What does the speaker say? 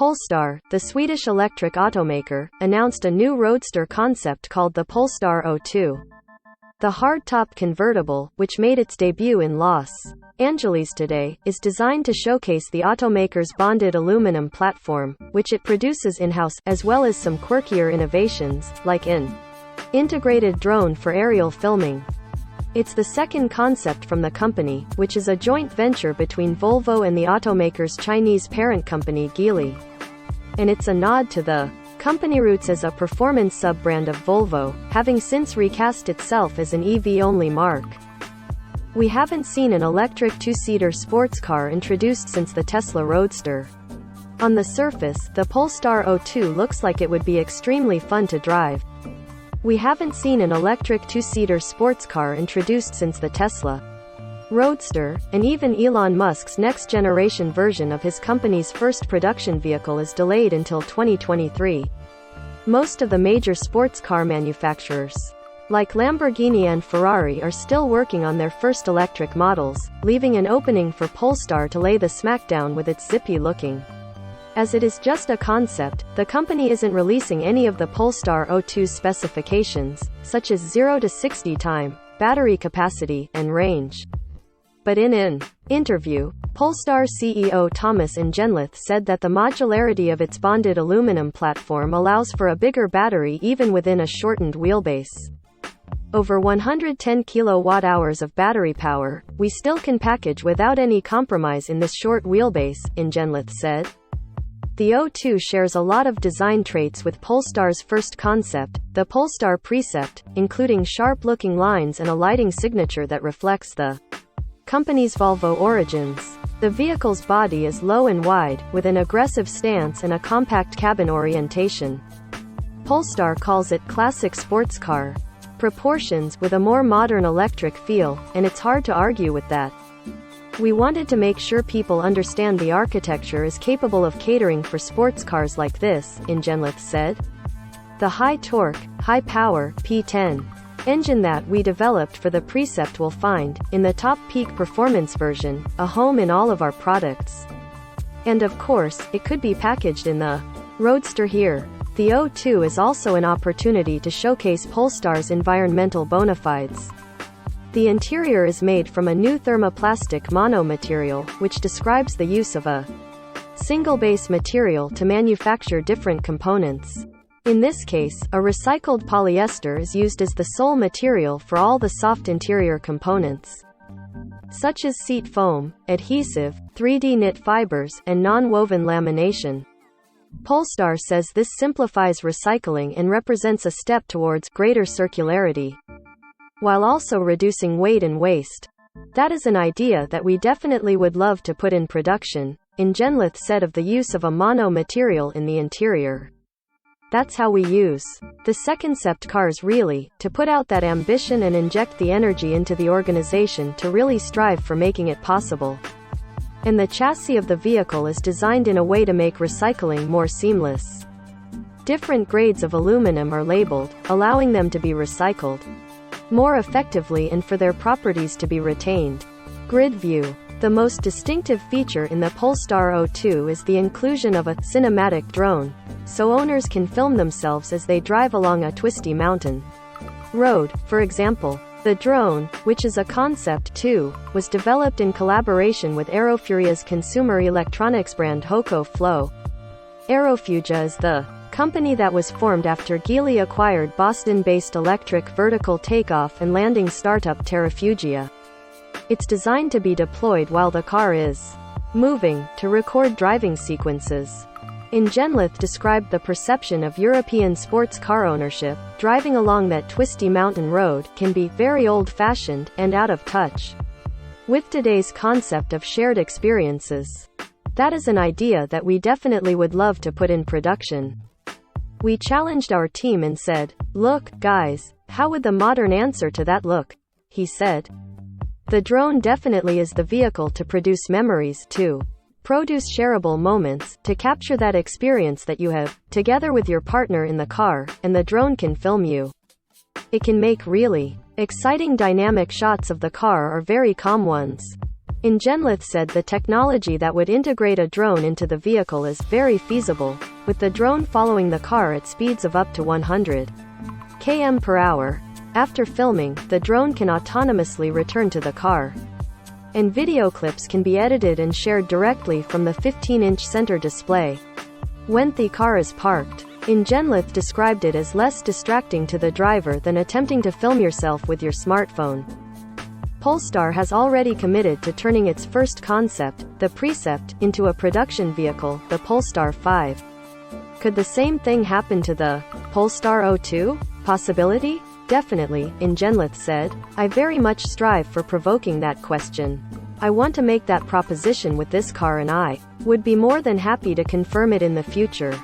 Polestar, the Swedish electric automaker, announced a new roadster concept called the Polestar O2. The hardtop convertible, which made its debut in Los Angeles today, is designed to showcase the automaker's bonded aluminum platform, which it produces in-house, as well as some quirkier innovations, like an integrated drone for aerial filming. It's the second concept from the company, which is a joint venture between Volvo and the automaker's Chinese parent company Geely. And it's a nod to the company roots as a performance sub-brand of Volvo, having since recast itself as an EV-only mark. We haven't seen an electric two-seater sports car introduced since the Tesla Roadster. On the surface, the Polestar O2 looks like it would be extremely fun to drive. We haven't seen an electric two-seater sports car introduced since the Tesla Roadster, and even Elon Musk's next-generation version of his company's first production vehicle is delayed until 2023. Most of the major sports car manufacturers, like Lamborghini and Ferrari, are still working on their first electric models, leaving an opening for Polestar to lay the smackdown with its zippy-looking. As it is just a concept, the company isn't releasing any of the Polestar O2's specifications, such as 0 to 60 time, battery capacity, and range. But in an interview, Polestar CEO Thomas Ingenlath said that the modularity of its bonded aluminum platform allows for a bigger battery even within a shortened wheelbase. Over 110 kilowatt-hours of battery power, we still can package without any compromise in this short wheelbase, Ingenlath said. The O2 shares a lot of design traits with Polestar's first concept, the Polestar Precept, including sharp-looking lines and a lighting signature that reflects the company's Volvo origins. The vehicle's body is low and wide, with an aggressive stance and a compact cabin orientation. Polestar calls it classic sports car proportions, with a more modern electric feel, and it's hard to argue with that. We wanted to make sure people understand the architecture is capable of catering for sports cars like this, Ingenlath said. The high-torque, high-power P10 engine that we developed for the Precept will find, in the top peak performance version, a home in all of our products. And of course, it could be packaged in the Roadster here. The O2 is also an opportunity to showcase Polestar's environmental bona fides. The interior is made from a new thermoplastic mono material, which describes the use of a single base material to manufacture different components. In this case, a recycled polyester is used as the sole material for all the soft interior components, such as seat foam, adhesive, 3D knit fibers, and non-woven lamination. Polestar says this simplifies recycling and represents a step towards greater circularity, while also reducing weight and waste. That is an idea that we definitely would love to put in production, Ingenlath said of the use of a mono material in the interior. That's how we use the concept cars really, to put out that ambition and inject the energy into the organization to really strive for making it possible. And the chassis of the vehicle is designed in a way to make recycling more seamless. Different grades of aluminum are labeled, allowing them to be recycled more effectively and for their properties to be retained. Grid view. The most distinctive feature in the Polestar O2 is the inclusion of a cinematic drone, so owners can film themselves as they drive along a twisty mountain road, for example. The drone, which is a concept too, was developed in collaboration with Aerofugia's consumer electronics brand Hoco Flow. Aerofugia is the company that was formed after Geely acquired Boston-based electric vertical takeoff and landing startup Terrafugia. It's designed to be deployed while the car is moving, to record driving sequences. Ingenlath described the perception of European sports car ownership. Driving along that twisty mountain road can be very old-fashioned and out of touch with today's concept of shared experiences. That is an idea that we definitely would love to put in production. We challenged our team and said, "Look, guys, how would the modern answer to that look?" he said. The drone definitely is the vehicle to produce memories, to produce shareable moments, to capture that experience that you have together with your partner in the car, and the drone can film you. It can make really exciting dynamic shots of the car or very calm ones. Ingenlith said the technology that would integrate a drone into the vehicle is very feasible, with the drone following the car at speeds of up to 100 km per hour. After filming, the drone can autonomously return to the car, and video clips can be edited and shared directly from the 15-inch center display when the car is parked. Ingenlith described it as less distracting to the driver than attempting to film yourself with your smartphone. Polestar has already committed to turning its first concept, the Precept, into a production vehicle, the Polestar 5. Could the same thing happen to the Polestar O2? Possibility? Definitely, Ingenlith said. I very much strive for provoking that question. I want to make that proposition with this car, and I would be more than happy to confirm it in the future.